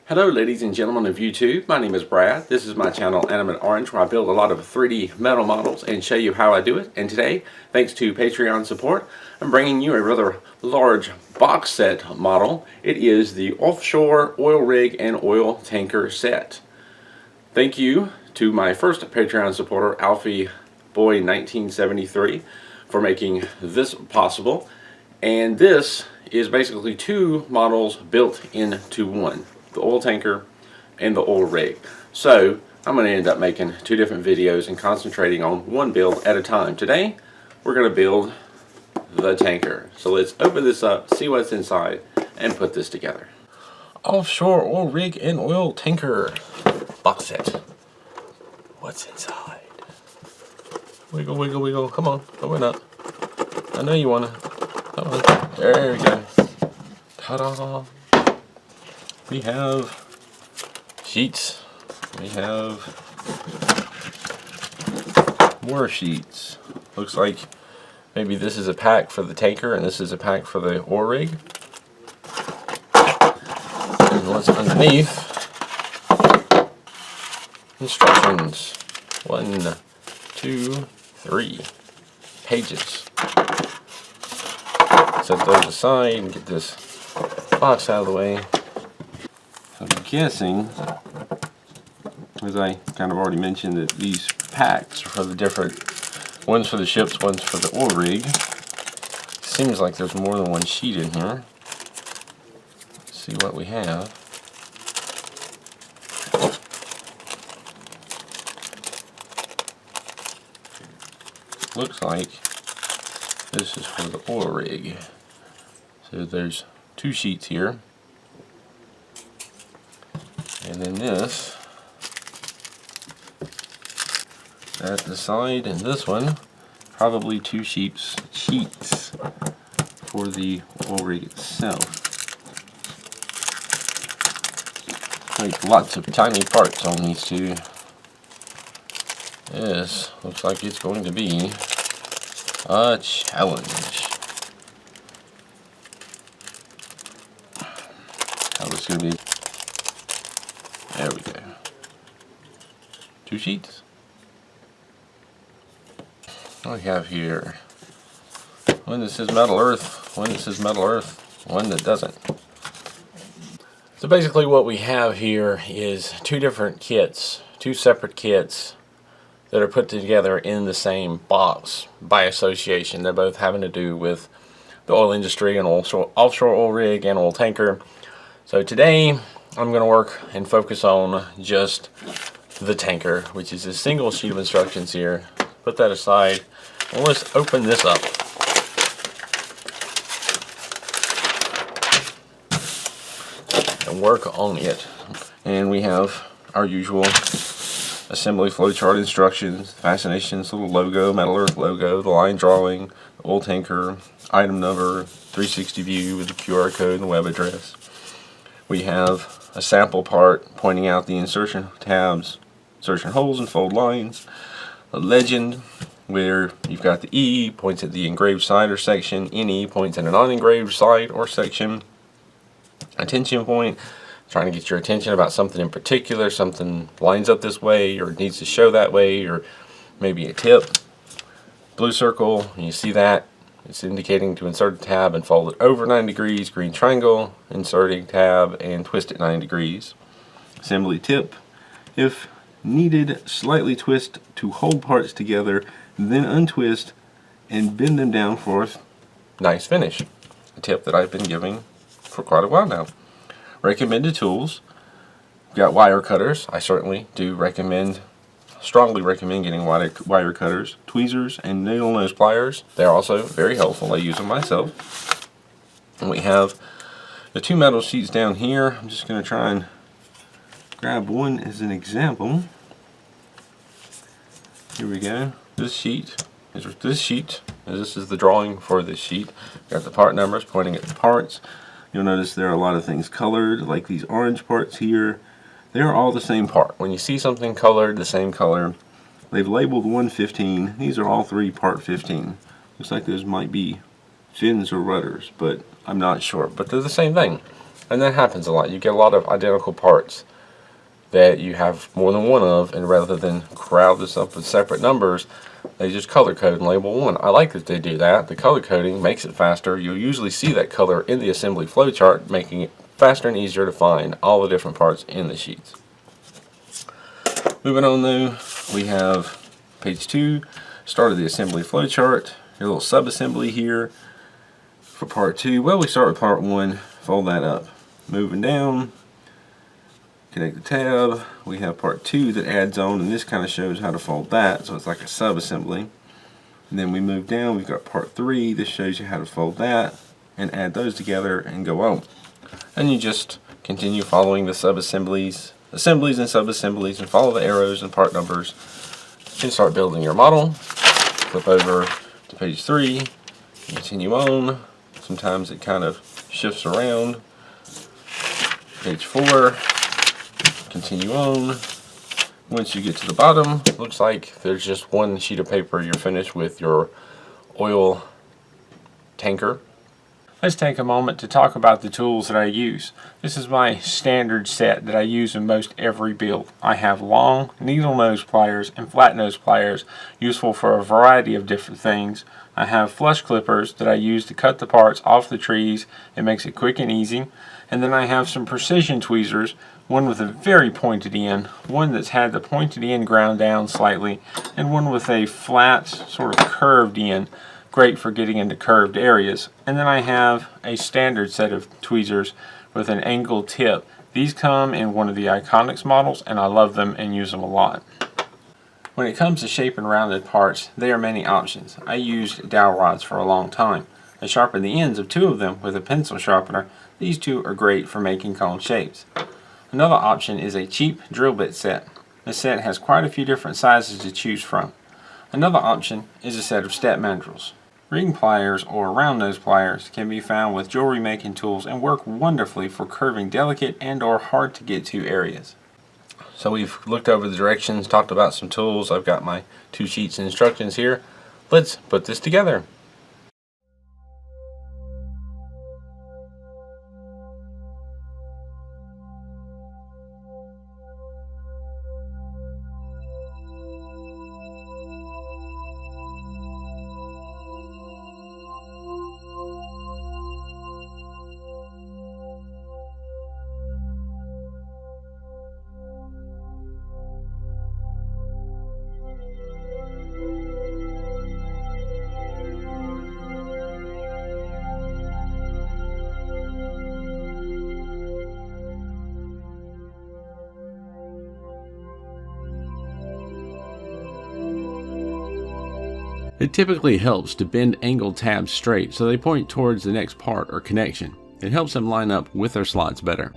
Hello ladies and gentlemen of YouTube, my name is Brad. This is my channel Animate Orange, where I build a lot of 3D metal models and show you how I do it. And today, thanks to Patreon support, I'm bringing you a rather large box set model. It is the Offshore Oil Rig and Oil Tanker set. Thank you to my first Patreon supporter, Alfie Boy 1973, for making this possible. And this is basically two models built into one: the oil tanker and the oil rig. So I'm going to end up making two different videos and concentrating on one build at a time. Today we're going to build the tanker. So let's open this up, see what's inside, and put this together. Offshore Oil Rig and Oil Tanker box set. What's inside? Wiggle, wiggle, wiggle. Come on, open up. I know you want to. Come on. There we go. Ta-da! We have sheets. We have more sheets. Looks like maybe this is a pack for the tanker and this is a pack for the oil rig. And what's underneath? Instructions. 1, 2, 3 pages. Set those aside and get this box out of the way. I'm guessing, as I kind of already mentioned, that these packs are for the different, one's for the ships, one's for the oil rig. Seems like there's more than one sheet in here. Let's see what we have. Looks like this is for the oil rig. So there's two sheets here. And then this at the side, and this one probably two sheets for the oil rig itself. Like lots of tiny parts on these two. This looks like it's going to be a challenge. How it's going to be. There we go. Two sheets. What do we have here? One that says Metal Earth, one that says Metal Earth, one that doesn't. So basically what we have here is two different kits, two separate kits that are put together in the same box by association. They're both having to do with the oil industry and also offshore oil rig and oil tanker. So today I'm going to work and focus on just the tanker, which is a single sheet of instructions here. Put that aside and let's open this up. And work on it. And we have our usual assembly flowchart instructions, fascinations, little logo, Metal Earth logo, the line drawing, the oil tanker, item number, 360 view with the QR code and the web address. We have a sample part pointing out the insertion tabs, insertion holes and fold lines, a legend where you've got the E points at the engraved side or section, NE points at a non-engraved side or section, attention point, trying to get your attention about something in particular, something lines up this way or needs to show that way, or maybe a tip. Blue circle, and you see that, it's indicating to insert a tab and fold it over 9 degrees. Green triangle, inserting tab and twist it 9 degrees. Assembly tip, if needed, slightly twist to hold parts together, then untwist and bend them down for a nice finish. A tip that I've been giving for quite a while now. Recommended tools, we've got wire cutters. I certainly do strongly recommend getting wire cutters, tweezers, and nail nose pliers. They're also very helpful. I use them myself. And we have the two metal sheets down here. I'm just going to try and grab one as an example. Here we go. This sheet, and this is the drawing for this sheet. Got the part numbers pointing at the parts. You'll notice there are a lot of things colored, like these orange parts here. They're all the same part. When you see something colored the same color, they've labeled 115. These are all three part 15. Looks like those might be fins or rudders, but I'm not sure. But they're the same thing. And that happens a lot. You get a lot of identical parts that you have more than one of, and rather than crowd this up with separate numbers, they just color code and label one. I like that they do that. The color coding makes it faster. You'll usually see that color in the assembly flowchart, making it faster and easier to find all the different parts in the sheets. Moving on though, we have page 2, start of the assembly flowchart. Your little sub-assembly here for part 2. Well, we start with part 1, fold that up. Moving down, connect the tab. We have part 2 that adds on, and this kind of shows how to fold that, so it's like a sub-assembly. And then we move down, we've got part 3. This shows you how to fold that and add those together and go on. And you just continue following the sub-assemblies, assemblies and sub-assemblies, and follow the arrows and part numbers and start building your model. Flip over to page 3, continue on. Sometimes it kind of shifts around. Page 4, continue on. Once you get to the bottom, looks like there's just one sheet of paper. You're finished with your oil tanker. Let's take a moment to talk about the tools that I use. This is my standard set that I use in most every build. I have long needle nose pliers and flat nose pliers, useful for a variety of different things. I have flush clippers that I use to cut the parts off the trees. It makes it quick and easy. And then I have some precision tweezers, one with a very pointed end, one that's had the pointed end ground down slightly, and one with a flat, sort of curved end. Great for getting into curved areas. And then I have a standard set of tweezers with an angled tip. These come in one of the Iconics models, and I love them and use them a lot. When it comes to shaping rounded parts, there are many options. I used dowel rods for a long time. I sharpened the ends of 2 of them with a pencil sharpener. These 2 are great for making cone shapes. Another option is a cheap drill bit set. This set has quite a few different sizes to choose from. Another option is a set of step mandrels. Ring pliers or round nose pliers can be found with jewelry making tools and work wonderfully for curving delicate and or hard to get to areas. So we've looked over the directions, talked about some tools. I've got my 2 sheets of instructions here. Let's put this together. It typically helps to bend angled tabs straight so they point towards the next part or connection. It helps them line up with their slots better.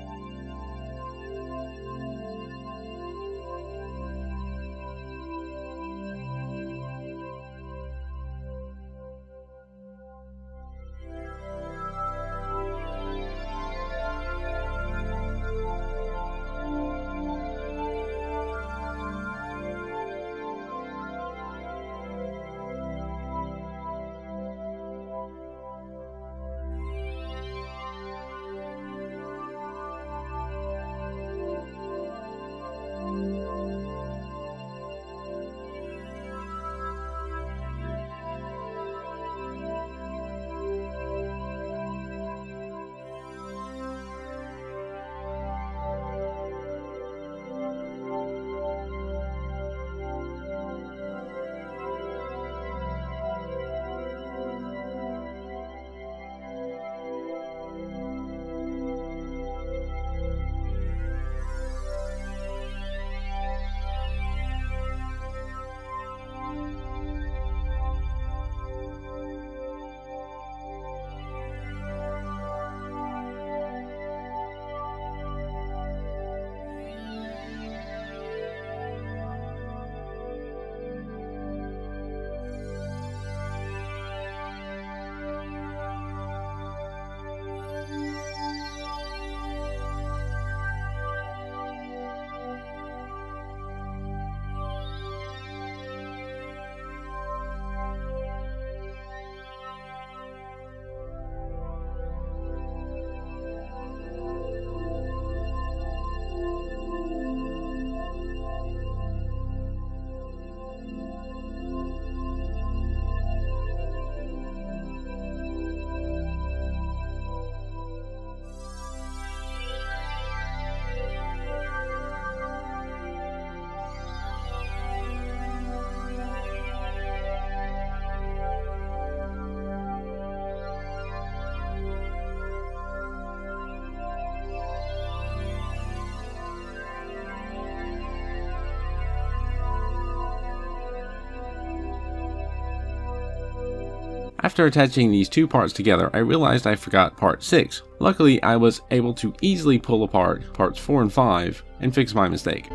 After attaching these two parts together, I realized I forgot part 6. Luckily, I was able to easily pull apart parts 4 and 5 and fix my mistake.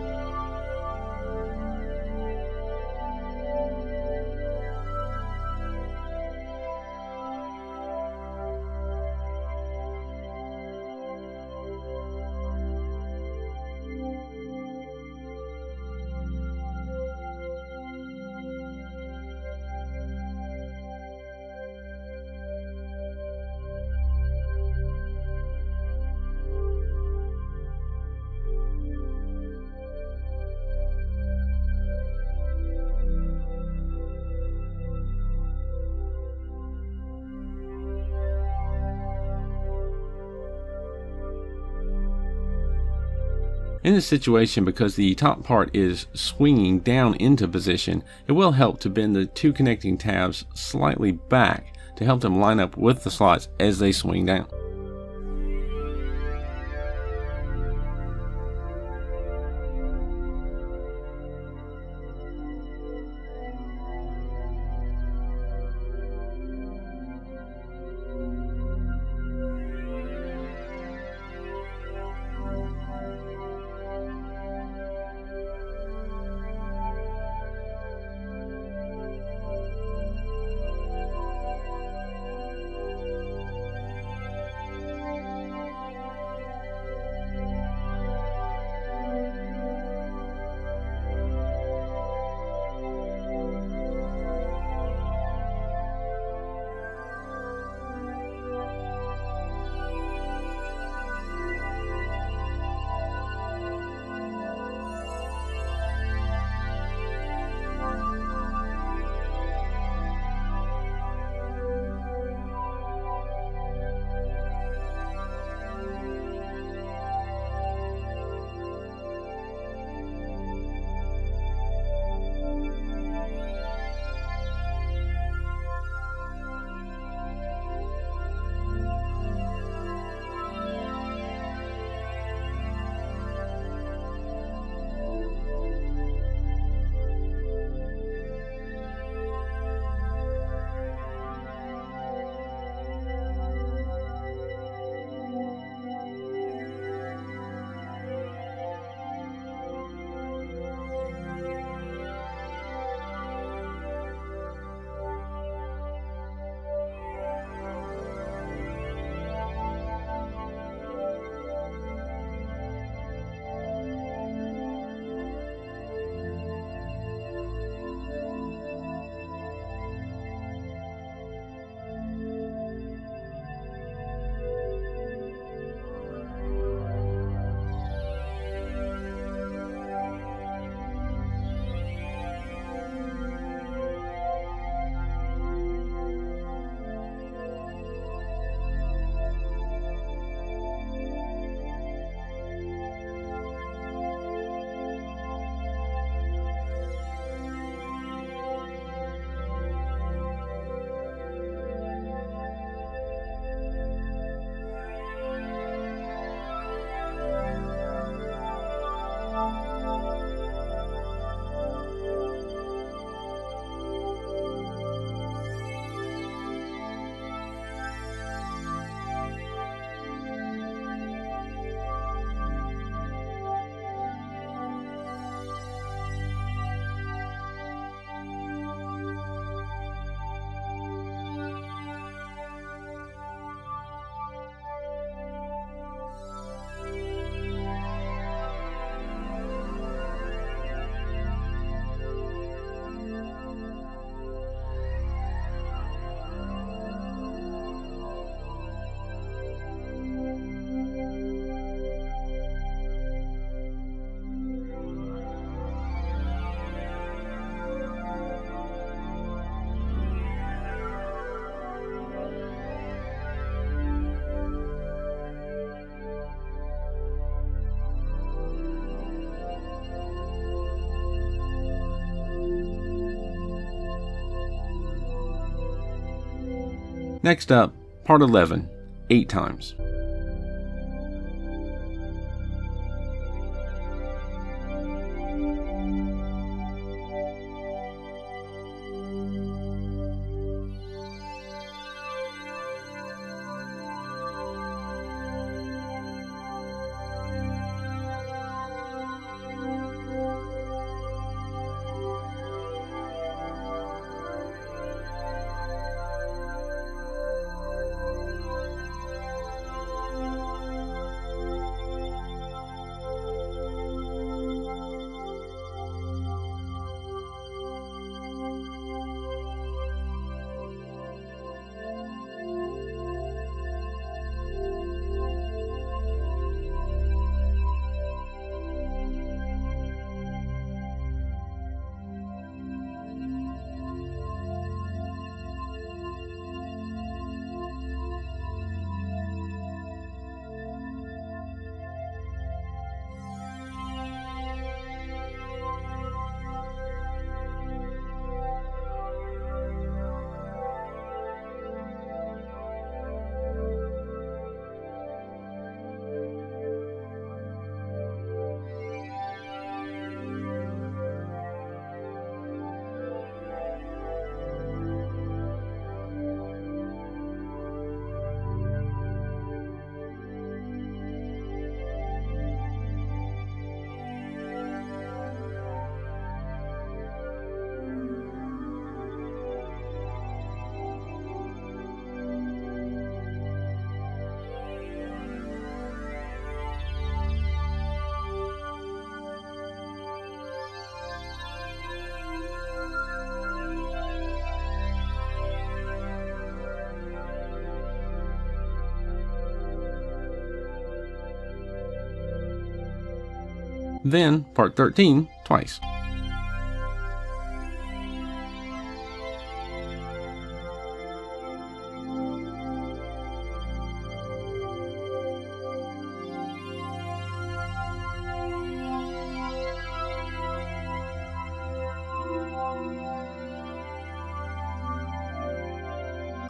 In this situation, because the top part is swinging down into position, it will help to bend the two connecting tabs slightly back to help them line up with the slots as they swing down. Next up, part 11, 8 times. Then part 13 twice.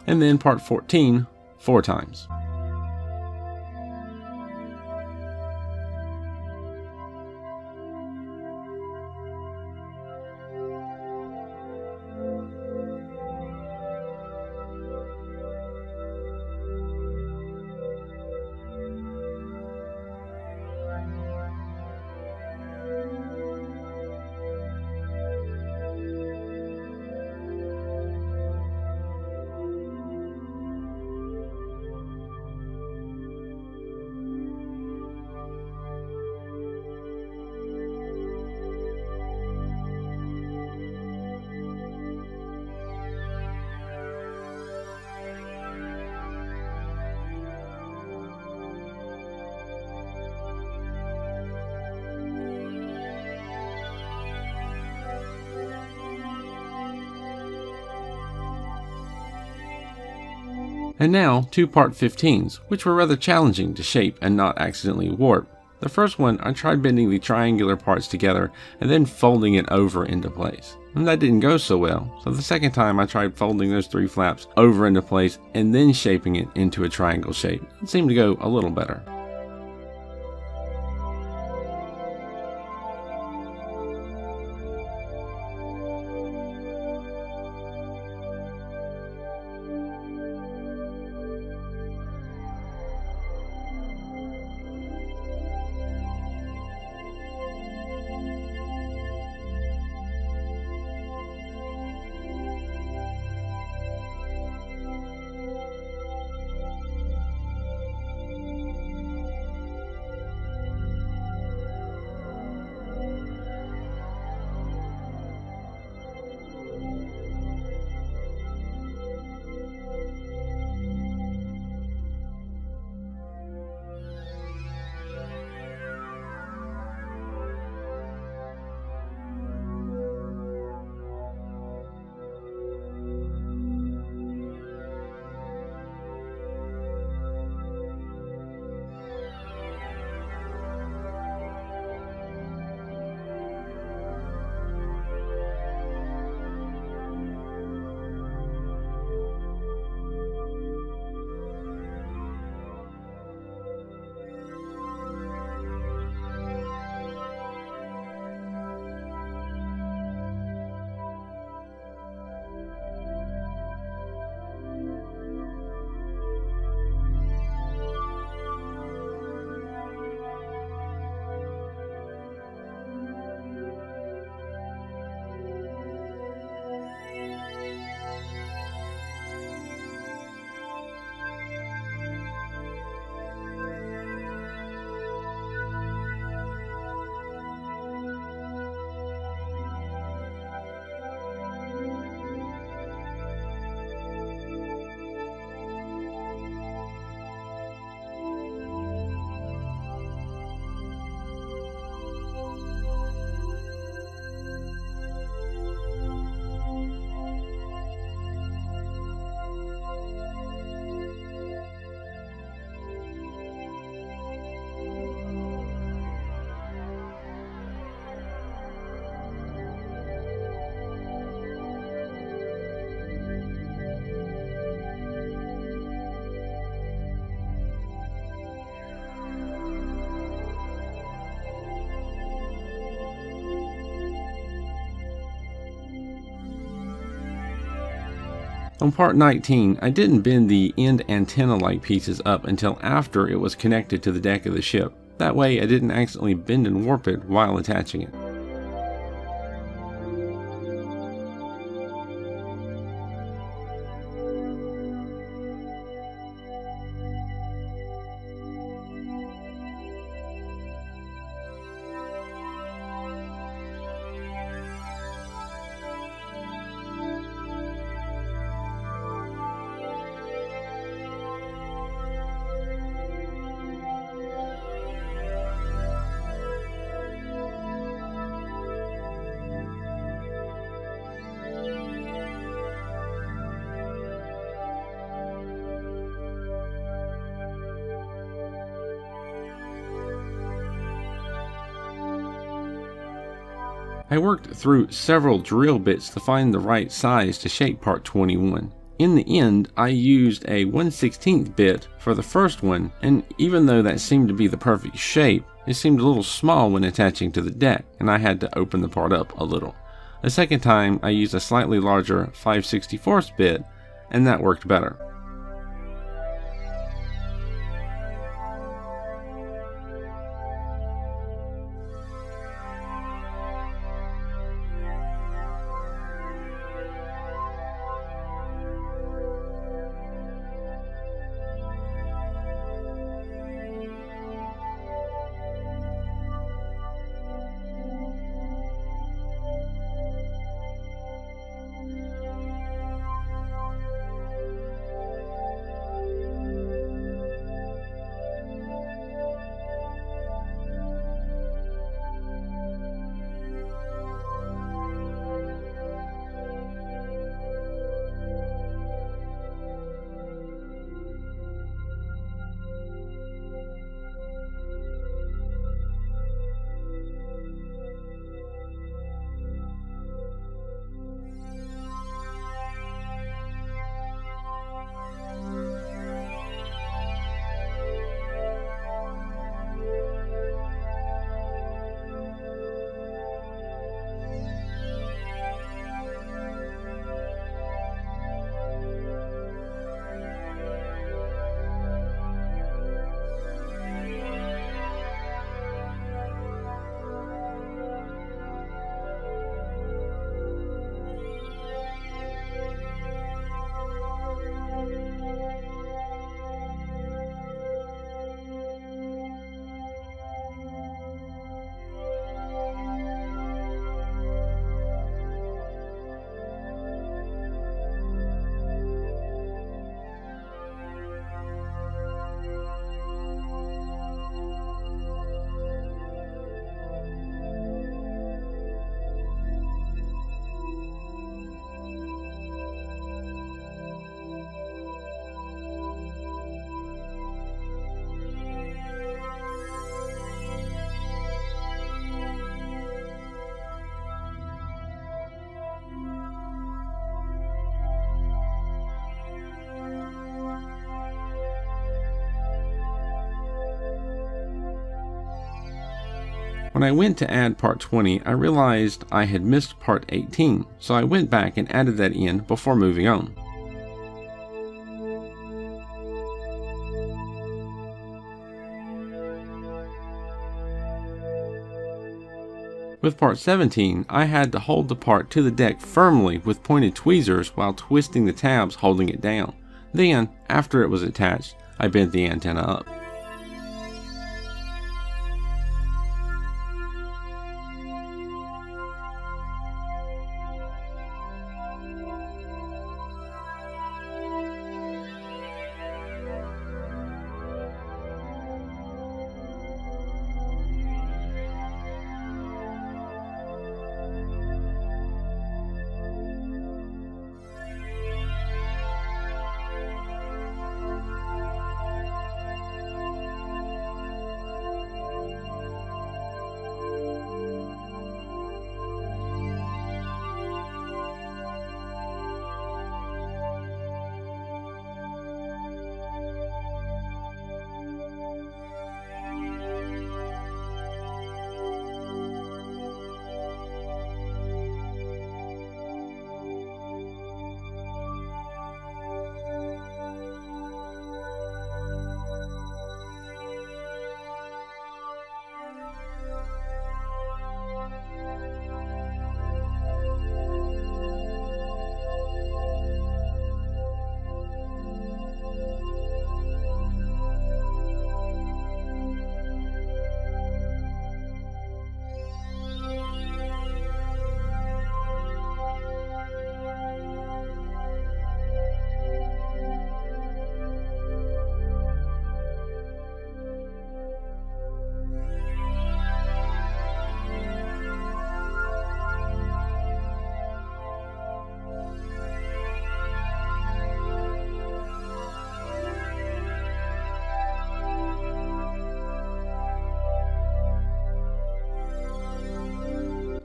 And then part 14 4 times. And now, 2 part 15s, which were rather challenging to shape and not accidentally warp. The first one, I tried bending the triangular parts together and then folding it over into place. And that didn't go so well, so the second time I tried folding those 3 flaps over into place and then shaping it into a triangle shape. It seemed to go a little better. On part 19, I didn't bend the end antenna-like pieces up until after it was connected to the deck of the ship. That way I didn't accidentally bend and warp it while attaching it. I worked through several drill bits to find the right size to shape part 21. In the end, I used a 1/16 bit for the first one, and even though that seemed to be the perfect shape, it seemed a little small when attaching to the deck, and I had to open the part up a little. The second time, I used a slightly larger 5/64 bit, and that worked better. When I went to add part 20, I realized I had missed part 18, so I went back and added that in before moving on. With part 17, I had to hold the part to the deck firmly with pointed tweezers while twisting the tabs holding it down. Then, after it was attached, I bent the antenna up.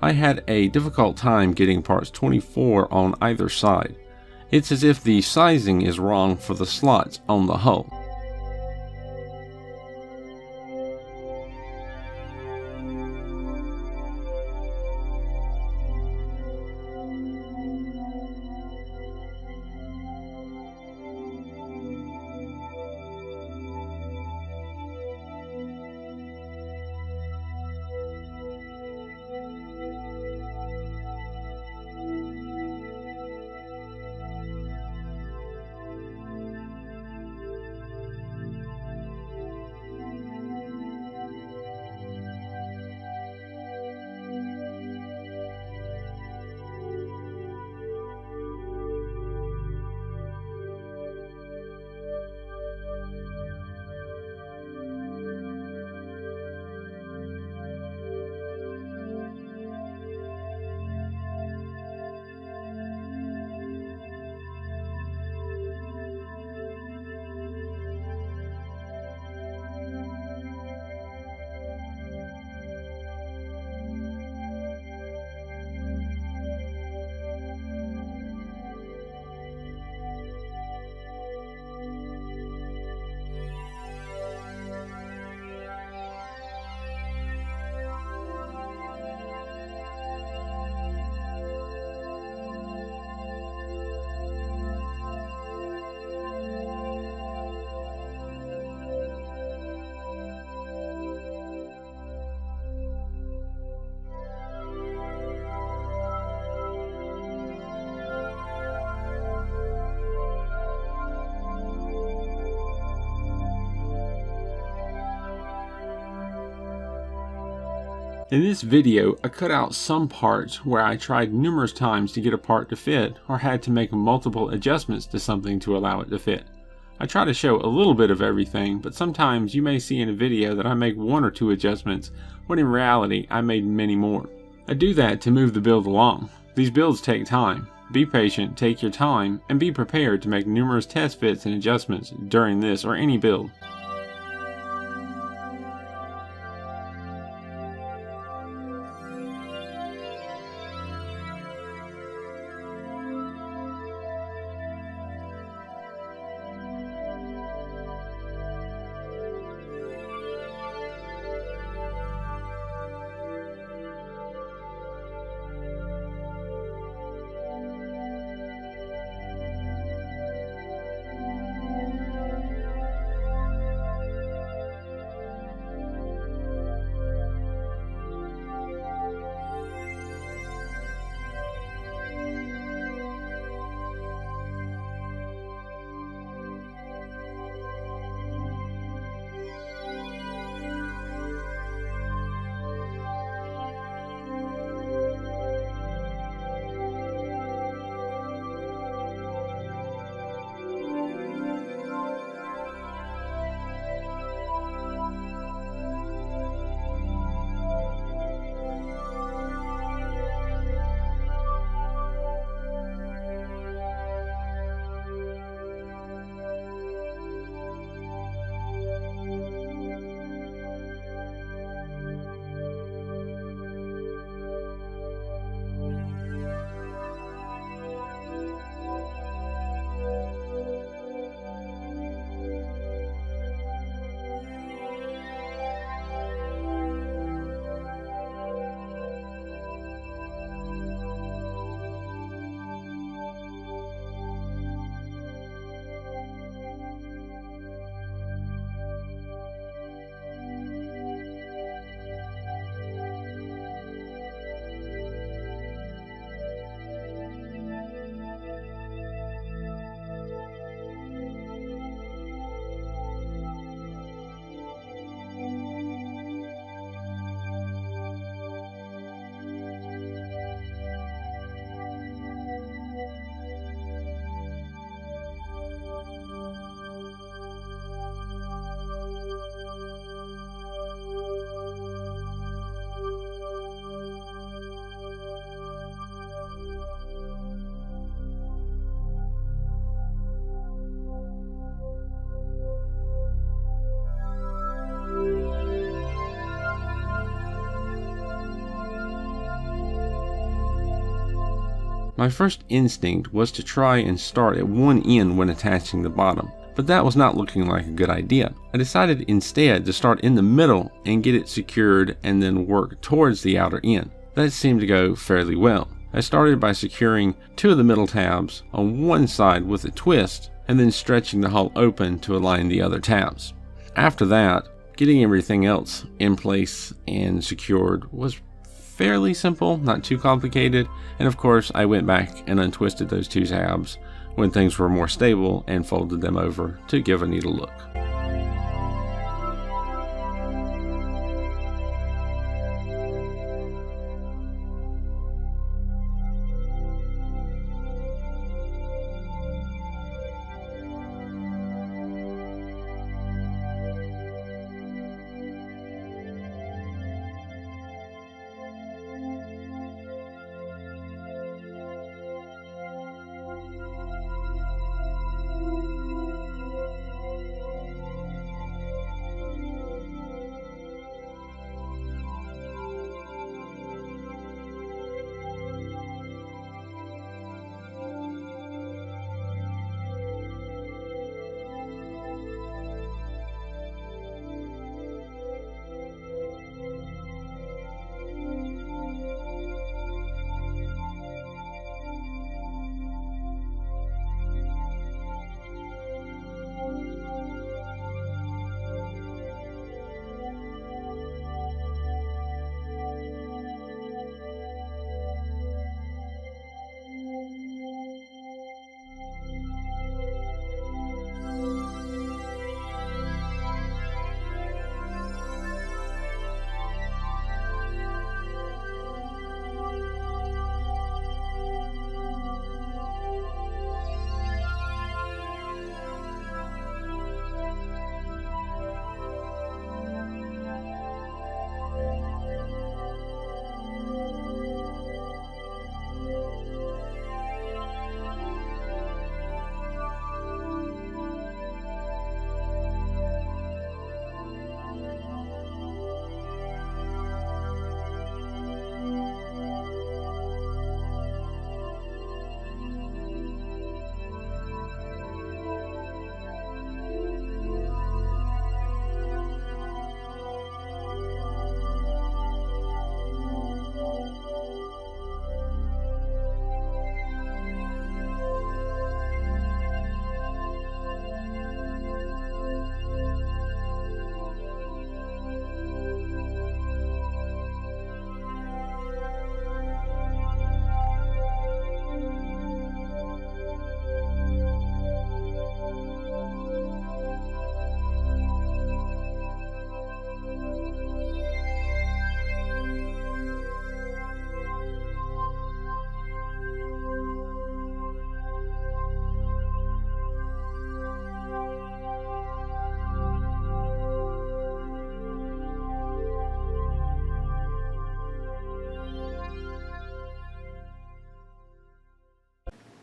I had a difficult time getting parts 24 on either side. It's as if the sizing is wrong for the slots on the hull. In this video, I cut out some parts where I tried numerous times to get a part to fit or had to make multiple adjustments to something to allow it to fit. I try to show a little bit of everything, but sometimes you may see in a video that I make 1 or 2 adjustments, when in reality I made many more. I do that to move the build along. These builds take time. Be patient, take your time, and be prepared to make numerous test fits and adjustments during this or any build. My first instinct was to try and start at one end when attaching the bottom, but that was not looking like a good idea. I decided instead to start in the middle and get it secured and then work towards the outer end. That seemed to go fairly well. I started by securing two of the middle tabs on one side with a twist and then stretching the hull open to align the other tabs. After that, getting everything else in place and secured was fairly simple, not too complicated, and of course I went back and untwisted those two tabs when things were more stable and folded them over to give a needle look.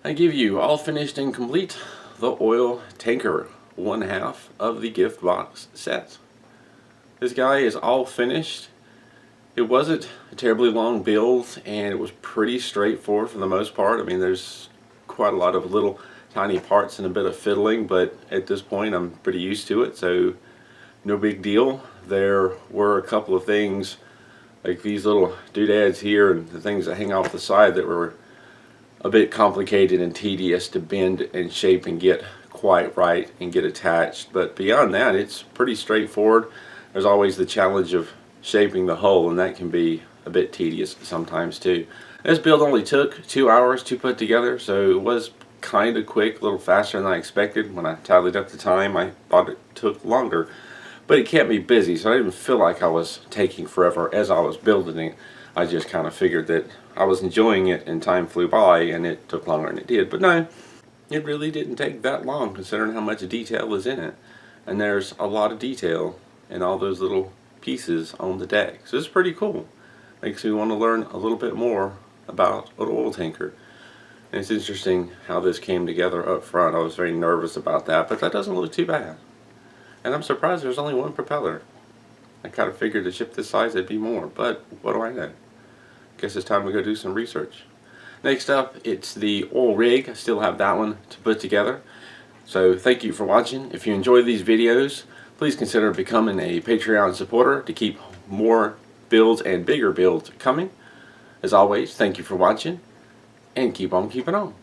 I give you, all finished and complete, the oil tanker, one half of the gift box set. This guy is all finished. It wasn't a terribly long build, and it was pretty straightforward for the most part. I mean, there's quite a lot of little tiny parts and a bit of fiddling, but at this point I'm pretty used to it, so no big deal. There were a couple of things like these little doodads here and the things that hang off the side that were a bit complicated and tedious to bend and shape and get quite right and get attached, but beyond that it's pretty straightforward. There's always the challenge of shaping the hull, and that can be a bit tedious sometimes too. This build only took 2 hours to put together, so it was kind of quick, a little faster than I expected. When I tallied up the time I thought it took longer, but it kept me busy, so I didn't feel like I was taking forever as I was building it. I just kind of figured that I was enjoying it and time flew by and it took longer than it did. But no, it really didn't take that long considering how much detail is in it. And there's a lot of detail in all those little pieces on the deck. So it's pretty cool. Makes me want to learn a little bit more about an oil tanker. And it's interesting how this came together up front. I was very nervous about that, but that doesn't look too bad. And I'm surprised there's only one propeller. I kind of figured a ship this size there'd be more, but what do I know? Guess it's time to go do some research. Next up, it's the oil rig. I still have that one to put together. So thank you for watching. If you enjoy these videos, please consider becoming a Patreon supporter to keep more builds and bigger builds coming. As always, thank you for watching, and keep on keeping on.